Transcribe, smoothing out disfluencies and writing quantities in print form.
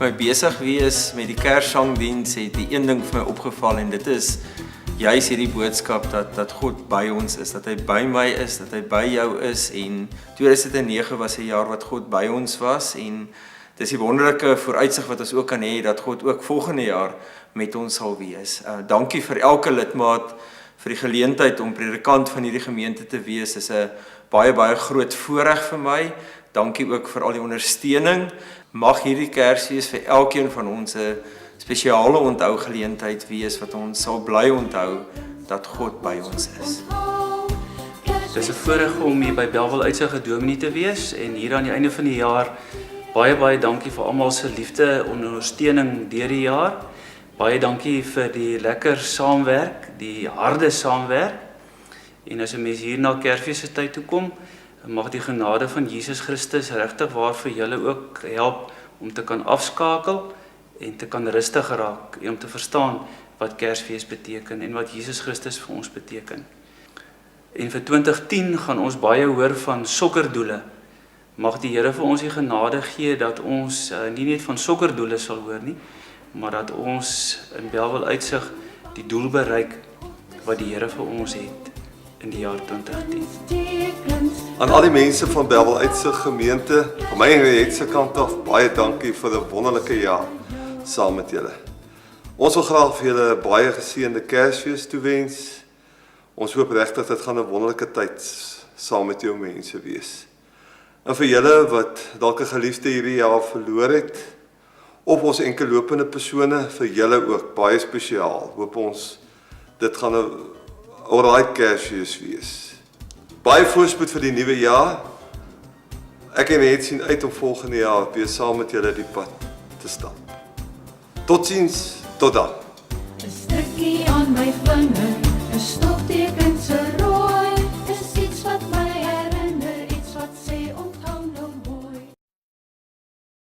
my besig wees met die Kerssangdiens het die een ding vir my opgeval en dit is juis hierdie boodskap dat God by ons is, dat hy by my is, dat hy by jou is en 2009 was 'n jaar wat God by ons was en dis die wonderlike vooruitsig wat ons ook kan hê dat God ook volgende jaar met ons sal wees. Dankie vir elke lidmaat vir die geleentheid om predikant van hierdie gemeente te wees. Dis 'n baie groot voorreg vir my. Dankie ook vir al die ondersteuning. Mag hierdie Kersfees vir elkeen van ons 'n spesiale onthou-geleentheid wees wat ons sal bly onthou dat God by ons is. Dis 'n voorreg om hier by Bellville Uitsig 'n dominee te wees en hier aan die einde van die jaar baie dankie vir almal se liefde en ondersteuning deur die jaar. Baie dankie vir die lekker saamwerk, die harde saamwerk. En as 'n mens hier na Kersfees se tyd toe kom, mag die genade van Jesus Christus regtig waar vir julle ook help om te kan afskakel en te kan rustig raak en om te verstaan wat Kersfees beteken en wat Jesus Christus vir ons beteken. En vir 2010 gaan ons baie hoor van sokkerdoele. Mag die Here vir ons die genade gee dat ons nie net van sokkerdoele sal hoor nie, maar dat ons in Bellville Uitsig die doel bereik wat die Here vir ons het in die jaar 2010. Aan al die mense van Bellville Uitsig gemeente, van my en Riet se kant af, baie dankie vir 'n wonderlike jaar saam met julle. Ons wil graag vir julle baie geseënde Kersfees toewens. Ons hoop regtig dit gaan 'n wonderlike tyd saam met jou mense wees. En vir julle wat dalk 'n geliefde hierdie jaar verloor het, of ons enkellopende persone, vir julle ook baie spesiaal. Hoop ons dit gaan 'n alright Kersfees wees. Baie voorspoed vir die nuwe jaar. Ek en Riet sien uit om volgende jaar weer saam met julle die pad te stap. Totsiens, tot dan. 'n stukkie aan my vinger, 'n